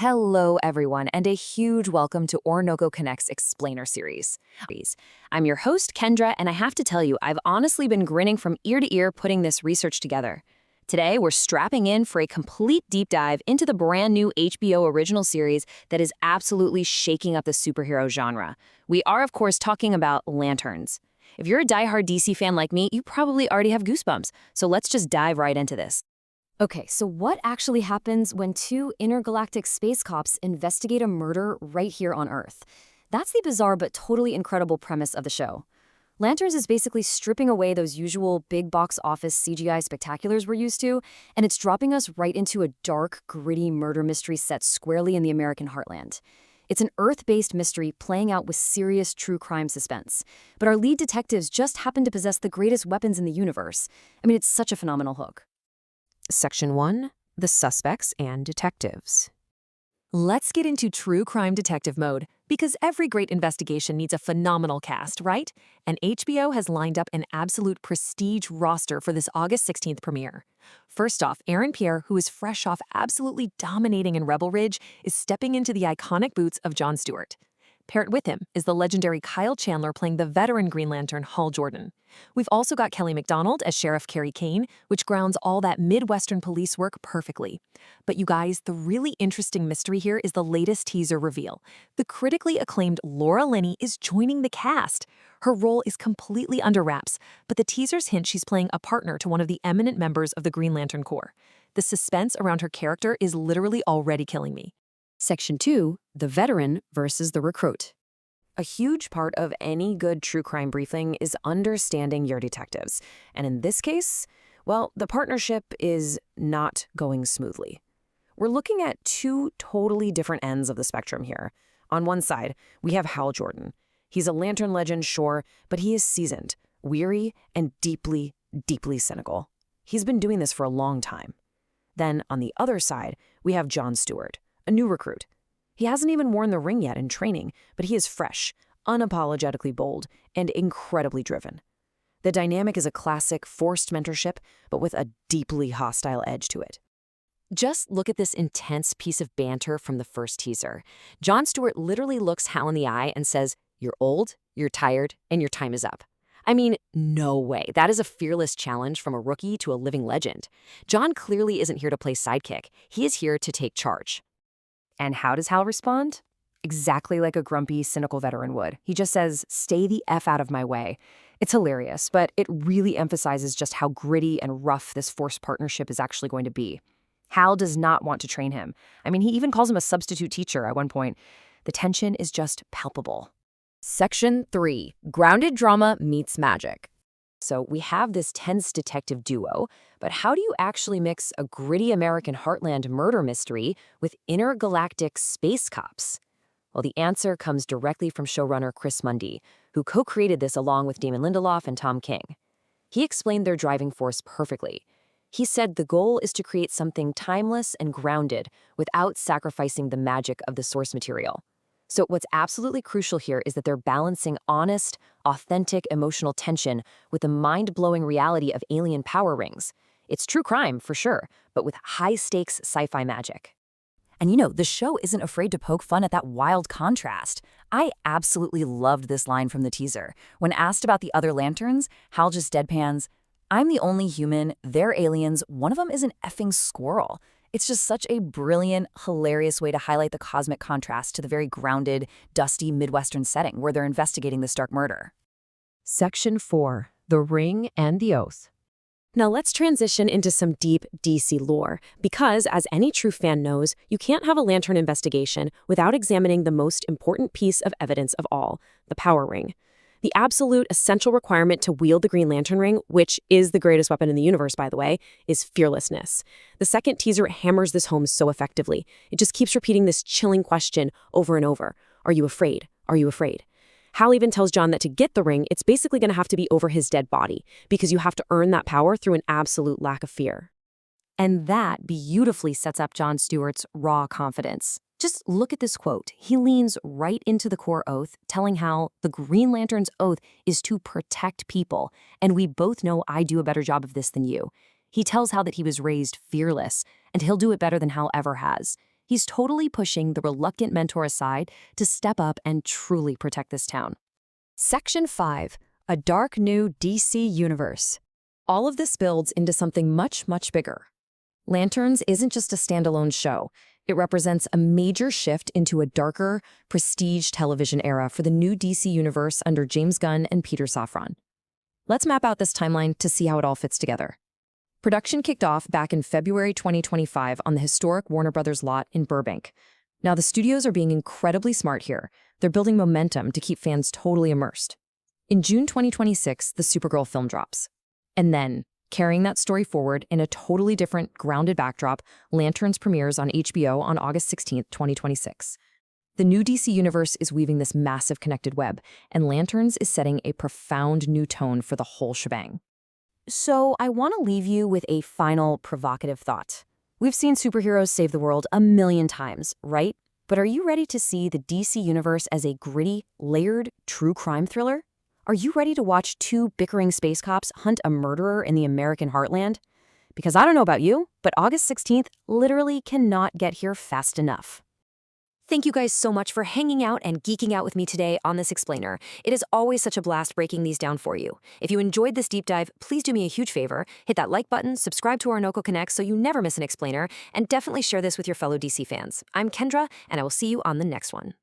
Hello, everyone, and a huge welcome to Orinoco Connect's Explainer series. I'm your host, Kendra, and I have to tell you, I've honestly been grinning from ear to ear putting this research together. Today, we're strapping in for a complete deep dive into the brand new HBO original series that is absolutely shaking up the superhero genre. We are, of course, talking about Lanterns. If you're a diehard DC fan like me, you probably already have goosebumps, so let's just dive right into this. Okay, so what actually happens when two intergalactic space cops investigate a murder right here on Earth? That's the bizarre but totally incredible premise of the show. Lanterns is basically stripping away those usual big box office CGI spectaculars we're used to, and it's dropping us right into a dark, gritty murder mystery set squarely in the American heartland. It's an Earth-based mystery playing out with serious true crime suspense. But our lead detectives just happen to possess the greatest weapons in the universe. I mean, it's such a phenomenal hook. Section 1. The Suspects and Detectives. Let's get into true crime detective mode, because every great investigation needs a phenomenal cast, right? And HBO has lined up an absolute prestige roster for this August 16th premiere. First off, Pierre, who is fresh off absolutely dominating in Rebel Ridge, is stepping into the iconic boots of John Stewart. Paired with him is the legendary Kyle Chandler playing the veteran Green Lantern Hal Jordan. We've also got Kelly MacDonald as Sheriff Carrie Kane, which grounds all that Midwestern police work perfectly. But you guys, the really interesting mystery here is the latest teaser reveal. The critically acclaimed Laura Linney is joining the cast. Her role is completely under wraps, but the teasers hint she's playing a partner to one of the eminent members of the Green Lantern Corps. The suspense around her character is literally already killing me. Section 2. The Veteran versus the Recruit. A huge part of any good true crime briefing is understanding your detectives. And in this case, well, the partnership is not going smoothly. We're looking at two totally different ends of the spectrum here. On one side, we have Hal Jordan. He's a Lantern legend, sure, but he is seasoned, weary, and deeply, deeply cynical. He's been doing this for a long time. Then, on the other side, we have John Stewart, a new recruit. He hasn't even worn the ring yet in training, but he is fresh, unapologetically bold, and incredibly driven. The dynamic is a classic forced mentorship, but with a deeply hostile edge to it. Just look at this intense piece of banter from the first teaser. John Stewart literally looks Hal in the eye and says, "You're old, you're tired, and your time is up." I mean, no way. That is a fearless challenge from a rookie to a living legend. John clearly isn't here to play sidekick. He is here to take charge. And how does Hal respond? Exactly like a grumpy, cynical veteran would. He just says, "Stay the F out of my way." It's hilarious, but it really emphasizes just how gritty and rough this forced partnership is actually going to be. Hal does not want to train him. I mean, he even calls him a substitute teacher at one point. The tension is just palpable. Section 3. Grounded Drama Meets Magic. So we have this tense detective duo, but how do you actually mix a gritty American heartland murder mystery with intergalactic space cops? Well, the answer comes directly from showrunner Chris Mundy, who co-created this along with Damon Lindelof and Tom King. He explained their driving force perfectly. He said the goal is to create something timeless and grounded without sacrificing the magic of the source material. So what's absolutely crucial here is that they're balancing honest, authentic emotional tension with the mind-blowing reality of alien power rings. It's true crime, for sure, but with high-stakes sci-fi magic. And the show isn't afraid to poke fun at that wild contrast. I absolutely loved this line from the teaser. When asked about the other lanterns, Hal just deadpans, "I'm the only human, they're aliens, one of them is an effing squirrel." It's just such a brilliant, hilarious way to highlight the cosmic contrast to the very grounded, dusty Midwestern setting where they're investigating this dark murder. Section 4. The Ring and the Oath. Now let's transition into some deep DC lore, because as any true fan knows, you can't have a Lantern investigation without examining the most important piece of evidence of all, the power ring. The absolute essential requirement to wield the Green Lantern ring, which is the greatest weapon in the universe, by the way, is fearlessness. The second teaser hammers this home so effectively. It just keeps repeating this chilling question over and over. Are you afraid? Are you afraid? Hal even tells John that to get the ring, it's basically going to have to be over his dead body, because you have to earn that power through an absolute lack of fear. And that beautifully sets up John Stewart's raw confidence. Just look at this quote. He leans right into the core oath, telling Hal the Green Lantern's oath is to protect people, and we both know I do a better job of this than you. He tells Hal that he was raised fearless, and he'll do it better than Hal ever has. He's totally pushing the reluctant mentor aside to step up and truly protect this town. Section 5. A dark new DC universe. All of this builds into something much, much bigger. Lanterns isn't just a standalone show. It represents a major shift into a darker, prestige television era for the new DC universe under James Gunn and Peter Safran. Let's map out this timeline to see how it all fits together. Production kicked off back in February 2025 on the historic Warner Brothers lot in Burbank. Now, the studios are being incredibly smart here. They're building momentum to keep fans totally immersed. In June 2026, the Supergirl film drops. And then, carrying that story forward in a totally different, grounded backdrop, Lanterns premieres on HBO on August 16, 2026. The new DC universe is weaving this massive connected web, and Lanterns is setting a profound new tone for the whole shebang. So I want to leave you with a final provocative thought. We've seen superheroes save the world a million times, right? But are you ready to see the DC universe as a gritty, layered, true crime thriller? Are you ready to watch two bickering space cops hunt a murderer in the American heartland? Because I don't know about you, but August 16th literally cannot get here fast enough. Thank you guys so much for hanging out and geeking out with me today on this explainer. It is always such a blast breaking these down for you. If you enjoyed this deep dive, please do me a huge favor. Hit that like button, subscribe to Orinoco Connect so you never miss an explainer, and definitely share this with your fellow DC fans. I'm Kendra, and I will see you on the next one.